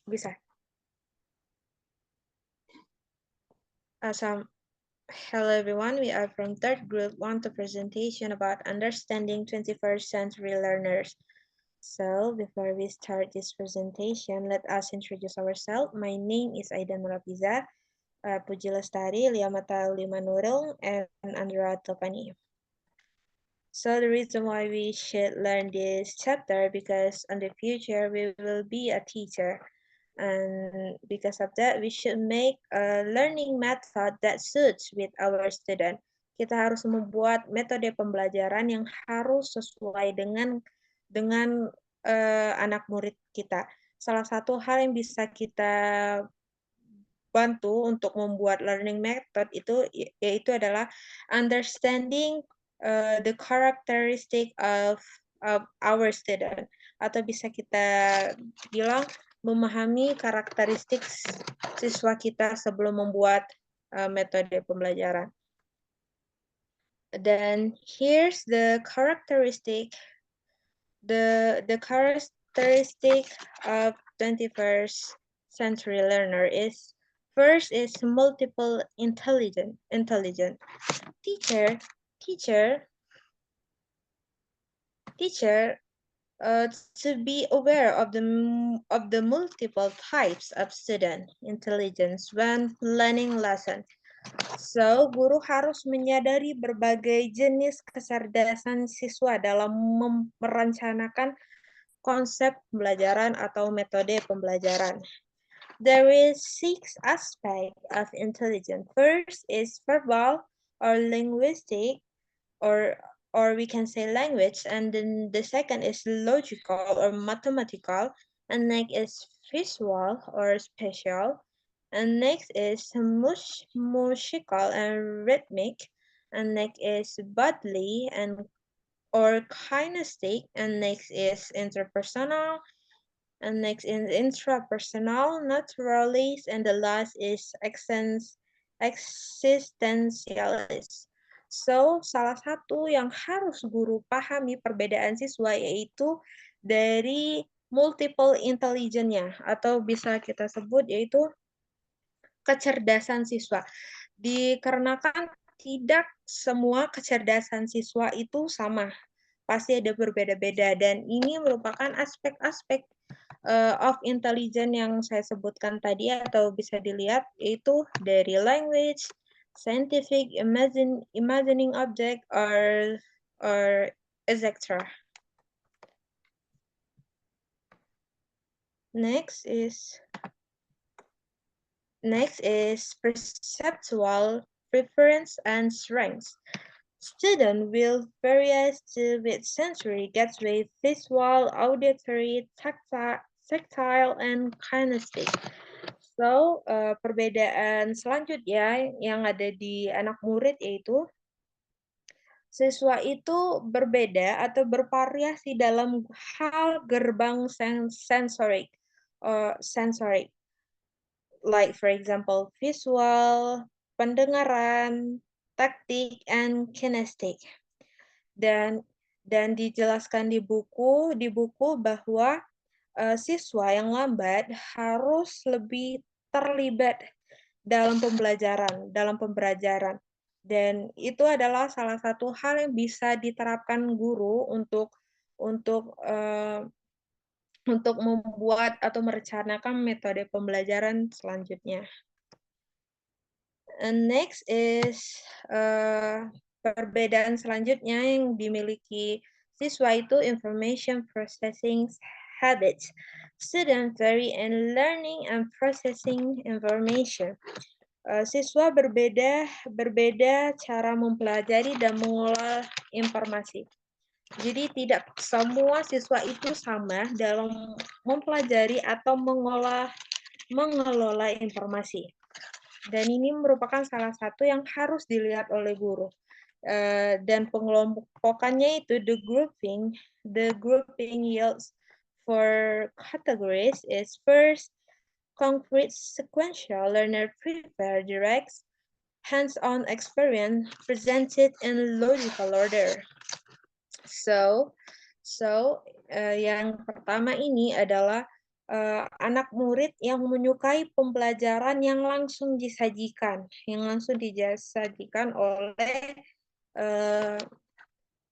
Bisa. Hello everyone, we are from third group, want a presentation about understanding 21st century learners. So before we start this presentation, let us introduce ourselves. My name is Aida Nurapiza, Puji Lestari, Liamata Limanurung, and Andra Topani. So the reason why we should learn this chapter because in the future we will be a teacher. And because of that, we should make a learning method that suits with our student. Kita harus membuat metode pembelajaran yang harus sesuai dengan anak murid kita. Salah satu hal yang bisa kita bantu untuk membuat learning method itu yaitu adalah understanding the characteristic of our student, atau bisa kita bilang memahami karakteristik siswa kita sebelum membuat metode pembelajaran. Then here's the characteristic of 21st century learner is first is multiple intelligent. Teacher to be aware of the multiple types of student intelligence when learning lesson. So, guru harus menyadari berbagai jenis kecerdasan siswa dalam merencanakan konsep pembelajaran atau metode pembelajaran. There is 6 aspects of intelligence. First is verbal or linguistic, or we can say language, and then the second is logical or mathematical, and next is visual or spatial, and next is musical and rhythmic, and next is bodily and or kinesthetic, and next is interpersonal, and next is intrapersonal, naturalist, and the last is existentialist. So, salah satu yang harus guru pahami perbedaan siswa yaitu dari multiple intelligence-nya, atau bisa kita sebut yaitu kecerdasan siswa. Dikarenakan tidak semua kecerdasan siswa itu sama, pasti ada berbeda-beda, dan ini merupakan aspek-aspek of intelligence yang saya sebutkan tadi atau bisa dilihat yaitu dari language, scientific, imagining object, or etc. Next is perceptual preference and strengths. Student will vary with sensory gateway, visual, auditory, tactile, and kinesthetic. So, perbedaan selanjutnya yang ada di anak murid yaitu siswa itu berbeda atau bervariasi dalam hal gerbang sensorik. Like for example, visual, pendengaran, taktik, and kinesthetic. Dan dijelaskan di buku bahwa siswa yang lambat harus lebih terlibat dalam pembelajaran, dan itu adalah salah satu hal yang bisa diterapkan guru untuk membuat atau merencanakan metode pembelajaran selanjutnya. And next is perbedaan selanjutnya yang dimiliki siswa itu information processing habits. Students vary in learning and processing information. Siswa berbeda cara mempelajari dan mengolah informasi. Jadi tidak semua siswa itu sama dalam mempelajari atau mengelola informasi. Dan ini merupakan salah satu yang harus dilihat oleh guru. Dan pengelompokannya itu the grouping yields for categories is first, concrete sequential learner prefer direct hands-on experience presented in logical order. So yang pertama ini adalah anak murid yang menyukai pembelajaran yang langsung disajikan oleh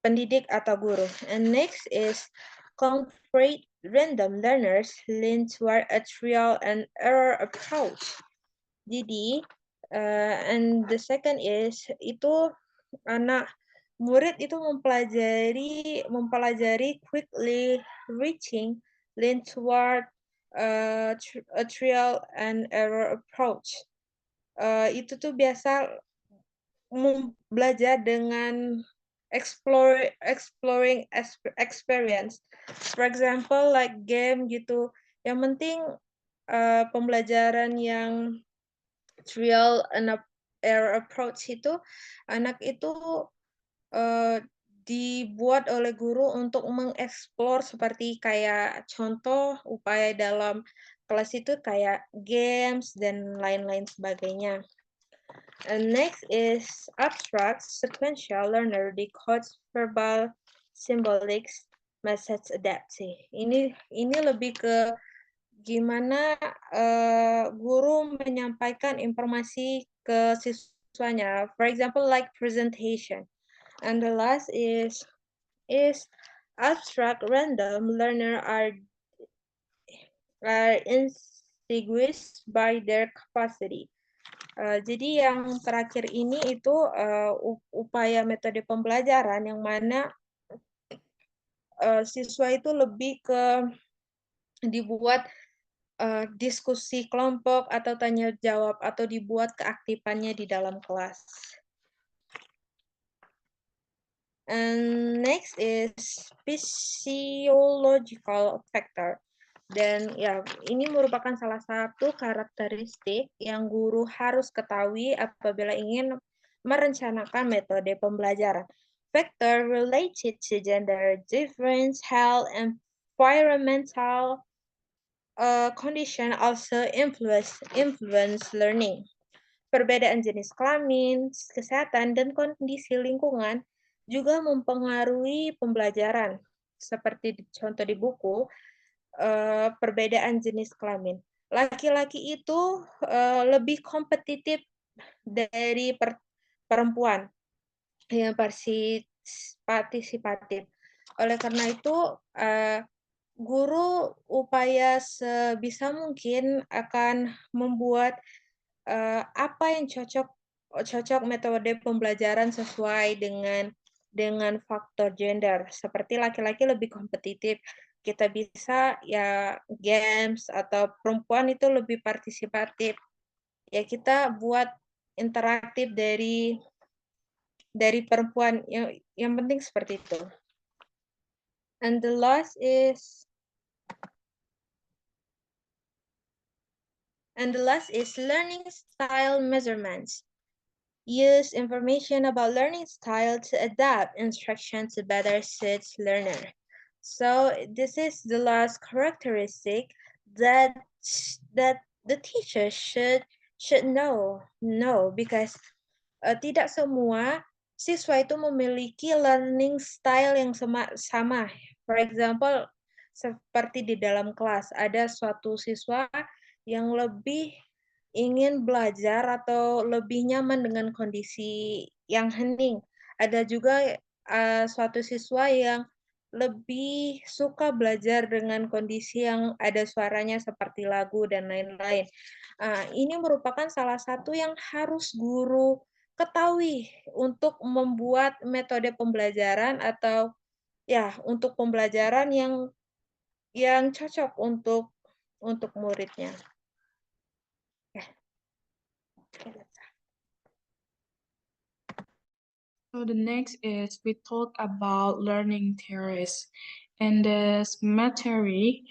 pendidik atau guru. And next is concrete random learners lean toward a trial and error approach. Jadi, and the second is itu anak murid itu mempelajari quickly reaching lean toward a trial and error approach. Itu tuh biasa belajar dengan exploring experience. For example, like game gitu. Yang penting pembelajaran yang trial and error approach itu anak itu dibuat oleh guru untuk mengeksplor seperti kayak contoh upaya dalam kelas itu kayak games dan lain-lain sebagainya. And next is abstract sequential learner decodes verbal symbolic message adaptive. Ini lebih ke gimana guru menyampaikan informasi ke siswanya. For example, like presentation. And the last is abstract random learner are distinguished by their capacity. Jadi yang terakhir ini itu upaya metode pembelajaran yang mana siswa itu lebih ke dibuat diskusi kelompok atau tanya jawab atau dibuat keaktifannya di dalam kelas. And next is physiological factor. Dan ya, ini merupakan salah satu karakteristik yang guru harus ketahui apabila ingin merencanakan metode pembelajaran. Factor related to gender difference, health, and environmental condition also influence learning. Perbedaan jenis kelamin, kesehatan, dan kondisi lingkungan juga mempengaruhi pembelajaran. Seperti contoh di buku, perbedaan jenis kelamin. Laki-laki itu lebih kompetitif dari perempuan yang partisipatif. Oleh karena itu, guru upaya sebisa mungkin akan membuat apa yang cocok metode pembelajaran sesuai dengan faktor gender. Seperti laki-laki lebih kompetitif, kita bisa ya games, atau perempuan itu lebih partisipatif. Ya kita buat interaktif dari perempuan, yang penting seperti itu. And the last is learning style measurements. Use information about learning style to adapt instruction to better suit learner. So this is the last characteristic that the teacher should know because tidak semua siswa itu memiliki learning style yang sama. For example, seperti di dalam kelas ada suatu siswa yang lebih ingin belajar atau lebih nyaman dengan kondisi yang hening. Ada juga suatu siswa yang lebih suka belajar dengan kondisi yang ada suaranya seperti lagu dan lain-lain. Ini merupakan salah satu yang harus guru ketahui untuk membuat metode pembelajaran atau ya untuk pembelajaran yang cocok untuk muridnya. So the next is we talk about learning theories. In this material,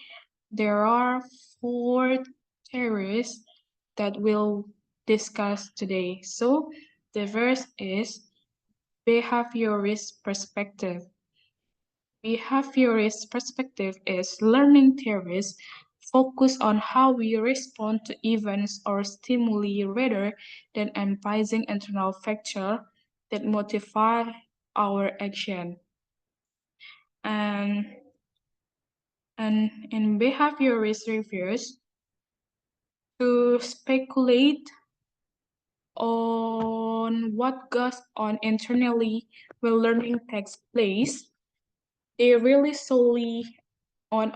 there are 4 theories that we'll discuss today. So the first is behaviorist perspective. Behaviorist perspective is learning theories focus on how we respond to events or stimuli rather than analyzing internal factors that motivate our action. And And in behaviorist reviews, to speculate on what goes on internally when learning takes place, they rely solely on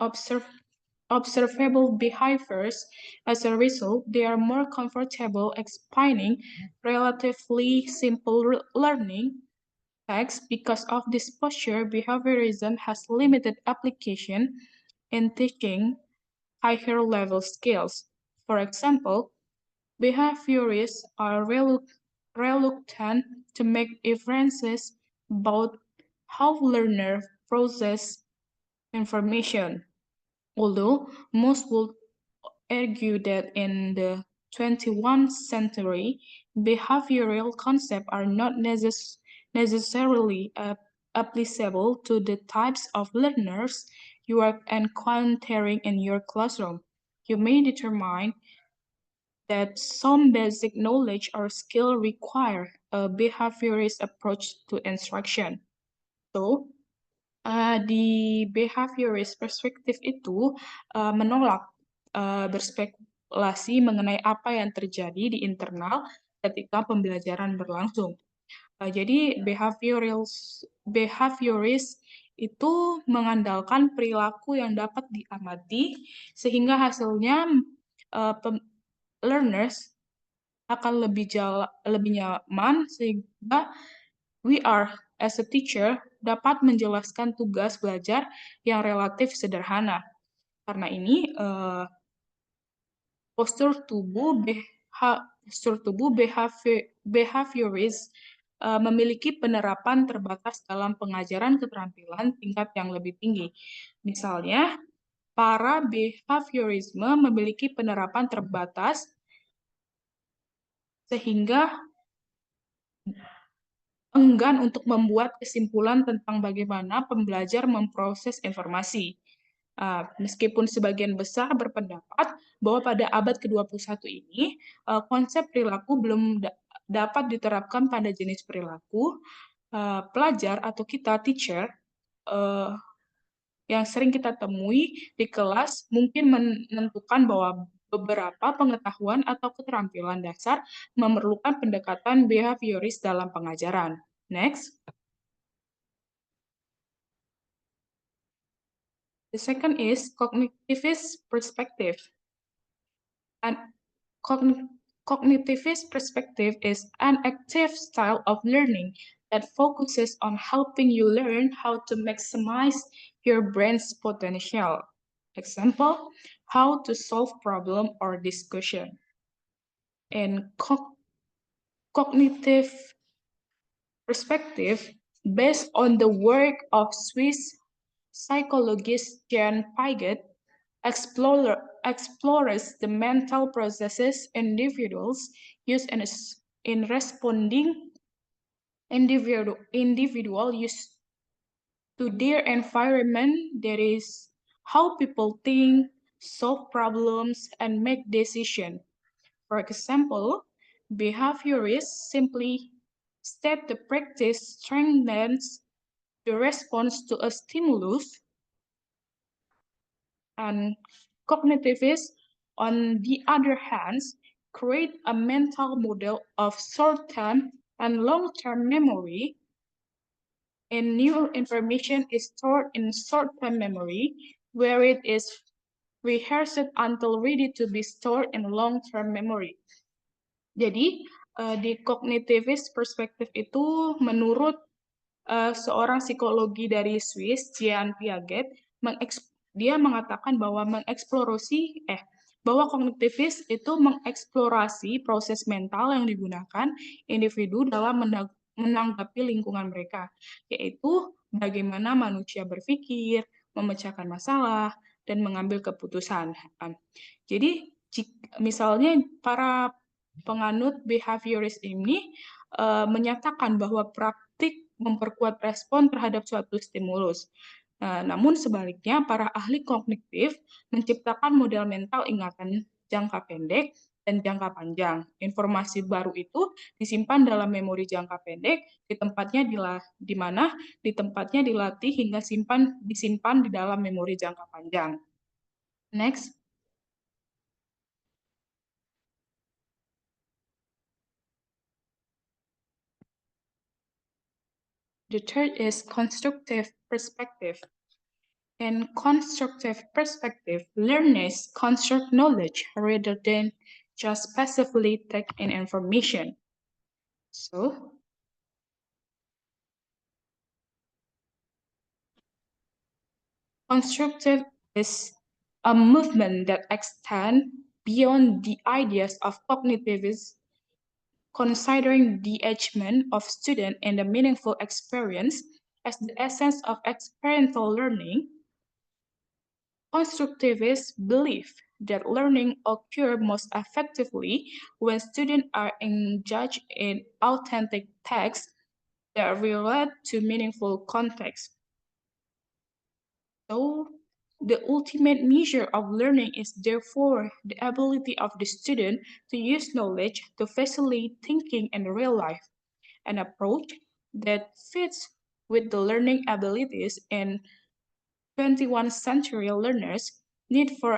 observable behaviors. As a result, they are more comfortable explaining relatively simple learning text. Because of this posture, behaviorism has limited application in teaching higher level skills. For example, behaviorists are reluctant to make inferences about how learners process information, although most would argue that in the 21st century, behavioral concepts are not necessarily applicable to the types of learners you are encountering in your classroom. You may determine that some basic knowledge or skill require a behaviorist approach to instruction. So, di behaviorist perspektif itu menolak berspekulasi mengenai apa yang terjadi di internal ketika pembelajaran berlangsung. Jadi behaviorist itu mengandalkan perilaku yang dapat diamati sehingga hasilnya learners akan lebih nyaman sehingga we are as a teacher dapat menjelaskan tugas belajar yang relatif sederhana. Karena ini postur tubuh behaviorist memiliki penerapan terbatas dalam pengajaran keterampilan tingkat yang lebih tinggi. Misalnya, para behaviorisme memiliki penerapan terbatas sehingga enggan untuk membuat kesimpulan tentang bagaimana pembelajar memproses informasi. Meskipun sebagian besar berpendapat bahwa pada abad ke-21 ini, konsep perilaku belum dapat diterapkan pada jenis perilaku, pelajar atau kita, teacher, yang sering kita temui di kelas mungkin menentukan bahwa beberapa pengetahuan atau keterampilan dasar memerlukan pendekatan behavioris dalam pengajaran. Next. The second is cognitivist perspective. And cognitivist perspective is an active style of learning that focuses on helping you learn how to maximize your brain's potential. Example, how to solve problem or discussion. And cognitive perspective, based on the work of Swiss psychologist Jan Piaget, explores the mental processes individuals use in responding individual use to their environment. That is how people think, solve problems, and make decisions. For example, behaviorists simply state the practice strengthens the response to a stimulus, and cognitivists, on the other hand, create a mental model of short-term and long-term memory. And new information is stored in short-term memory, where it is rehearsed until ready to be stored in long-term memory. Jadi, di cognitivist perspektif itu menurut seorang psikologi dari Swiss, Jean Piaget, dia mengatakan bahwa bahwa kognitivis itu mengeksplorasi proses mental yang digunakan individu dalam menanggapi lingkungan mereka, yaitu bagaimana manusia berpikir, memecahkan masalah, dan mengambil keputusan. Jadi, misalnya para penganut behavioris ini menyatakan bahwa praktik memperkuat respon terhadap suatu stimulus. Namun sebaliknya, para ahli kognitif menciptakan model mental ingatan jangka pendek dan jangka panjang. Informasi baru itu disimpan dalam memori jangka pendek, di mana di tempatnya dilatih hingga disimpan di dalam memori jangka panjang. Next. The third is constructive perspective. In constructive perspective, learners construct knowledge rather than just passively take in information. So, constructive is a movement that extends beyond the ideas of cognitivism, considering the engagement of students in the meaningful experience as the essence of experiential learning. Constructivists believe that learning occurs most effectively when students are engaged in authentic texts that relate to meaningful context. So, the ultimate measure of learning is therefore the ability of the student to use knowledge to facilitate thinking in real life, an approach that fits with the learning abilities in 21st century learners need for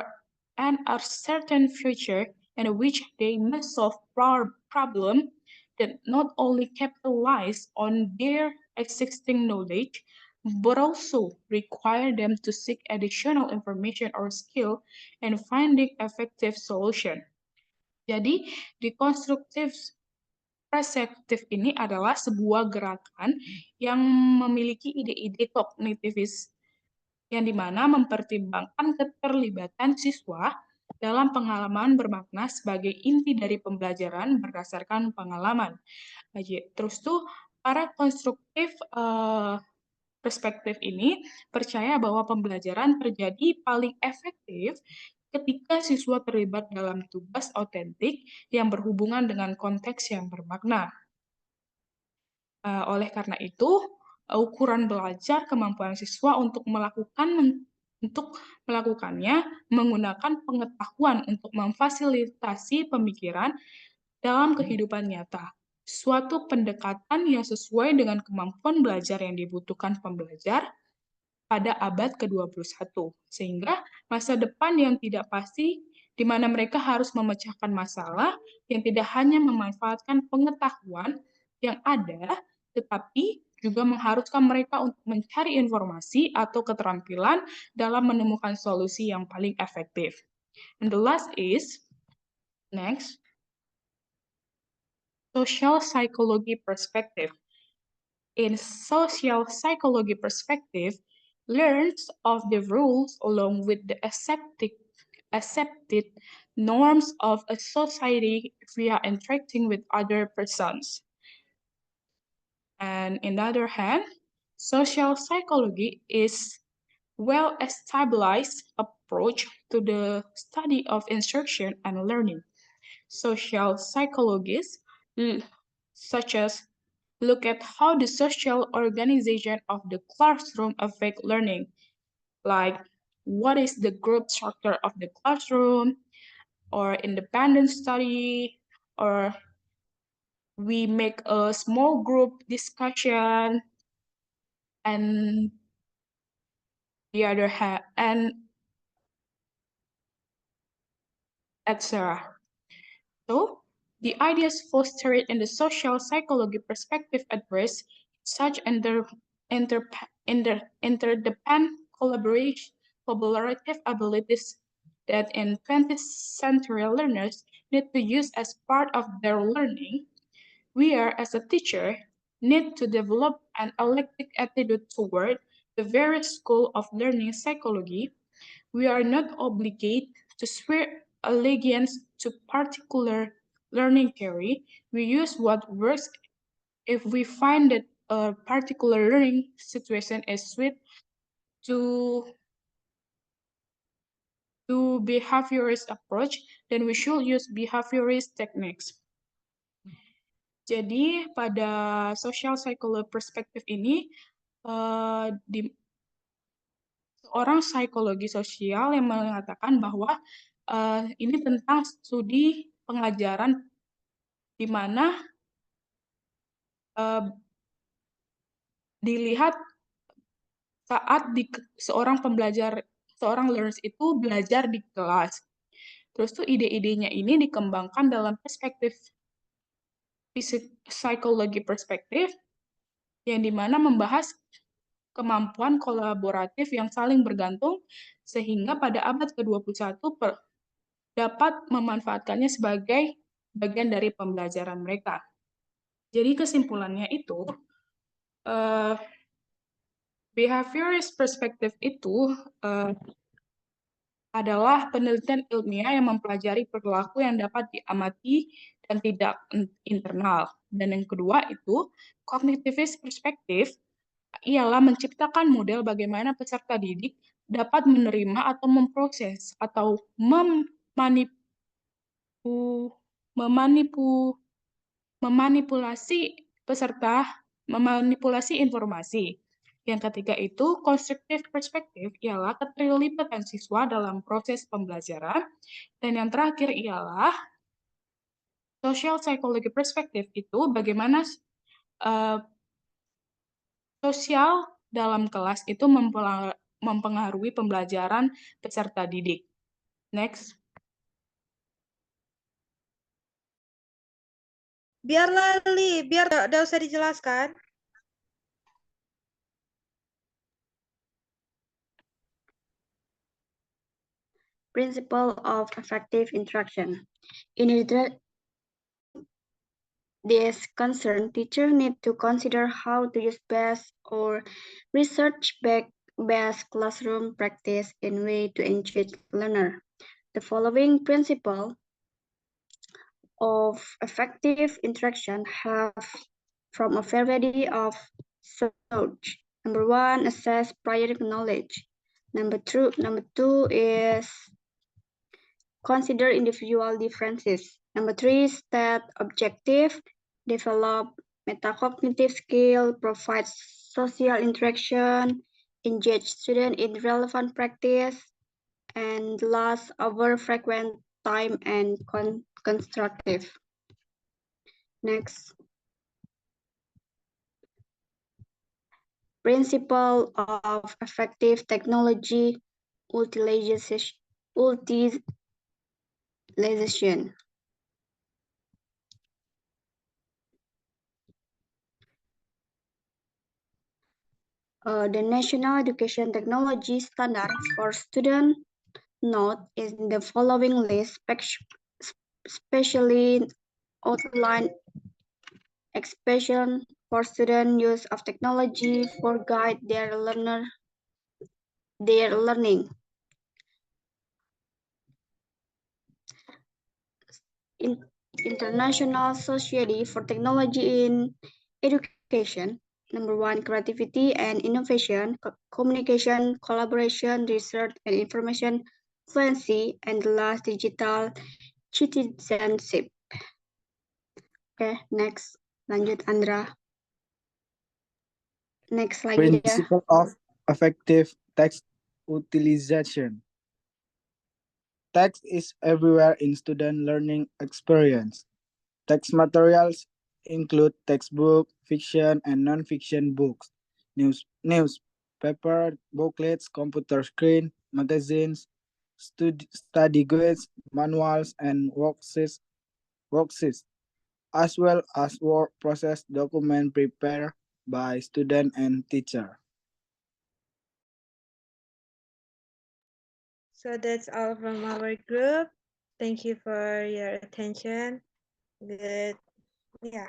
an uncertain future in which they must solve problems that not only capitalize on their existing knowledge, but also require them to seek additional information or skill and finding effective solution. Jadi, deconstructive perspektif ini adalah sebuah gerakan yang memiliki ide-ide kognitivis yang dimana mempertimbangkan keterlibatan siswa dalam pengalaman bermakna sebagai inti dari pembelajaran berdasarkan pengalaman. Terus tuh para konstruktif perspektif ini percaya bahwa pembelajaran terjadi paling efektif ketika siswa terlibat dalam tugas otentik yang berhubungan dengan konteks yang bermakna. Oleh karena itu, ukuran belajar kemampuan siswa untuk melakukannya menggunakan pengetahuan untuk memfasilitasi pemikiran dalam kehidupan nyata. Suatu pendekatan yang sesuai dengan kemampuan belajar yang dibutuhkan pembelajar pada abad ke-21, sehingga masa depan yang tidak pasti di mana mereka harus memecahkan masalah yang tidak hanya memanfaatkan pengetahuan yang ada, tetapi juga mengharuskan mereka untuk mencari informasi atau keterampilan dalam menemukan solusi yang paling efektif. And the last is, next, social psychology perspective. In social psychology perspective, learns of the rules along with the accepted norms of a society via interacting with other persons. And on the other hand, social psychology is well-established approach to the study of instruction and learning. Social psychologists, such as look at how the social organization of the classroom affect learning, like what is the group structure of the classroom, or independent study, or we make a small group discussion, and the other hand, and etc. So, the ideas fostered in the social psychology perspective address such interdependent collaborative abilities that in 20th century learners need to use as part of their learning. We are, as a teacher, need to develop an eclectic attitude toward the various school of learning psychology. We are not obligated to swear allegiance to particular learning theory. We use what works if we find that a particular learning situation is suited to behaviorist approach, then we should use behaviorist techniques. Jadi pada social psychology perspektif ini seorang psikologi sosial yang mengatakan bahwa ini tentang studi pengajaran di mana dilihat saat seorang learners itu belajar di kelas. Terus tuh ide-idenya ini dikembangkan dalam perspektif psikologi perspektif, yang dimana membahas kemampuan kolaboratif yang saling bergantung, sehingga pada abad ke-21 dapat memanfaatkannya sebagai bagian dari pembelajaran mereka. Jadi kesimpulannya itu, behaviorist perspective itu adalah penelitian ilmiah yang mempelajari perilaku yang dapat diamati dan tidak internal. Dan yang kedua itu, cognitivist perspective ialah menciptakan model bagaimana peserta didik dapat menerima atau memproses atau memanipulasi informasi. Yang ketiga itu, constructive perspective ialah keterlibatan siswa dalam proses pembelajaran. Dan yang terakhir ialah social psychology perspective itu bagaimana sosial dalam kelas itu mempengaruhi pembelajaran peserta didik. Next. Biar Lali, biar udah usah dijelaskan. Principle of effective interaction. In this concern, teachers need to consider how to use best or research-based classroom practice in way to engage learner. The following principle of effective interaction have from a variety of sources. Number one, assess prior knowledge. Number two is consider individual differences. Number three, state objective, develop metacognitive skill, provide social interaction, engage student in relevant practice, and last, over frequent time and constructive. Next. Principle of effective technology utilization. The National Education Technology Standard for Student Note is in the following list, especially outline expression for student use of technology for guide their learning. International Society for Technology in Education. Number one, creativity and innovation, communication, collaboration, research and information fluency, and the last, digital citizenship. Okay, next. Lanjut, Andra. Next lagi ya. Principle of effective text utilization. Text is everywhere in student learning experience. Text materials include textbook, fiction, and non-fiction books, newspaper, booklets, computer screen, magazines, study guides, manuals, and worksheets, as well as work process document prepared by student and teacher. So that's all from our group. Thank you for your attention. Good. Yeah.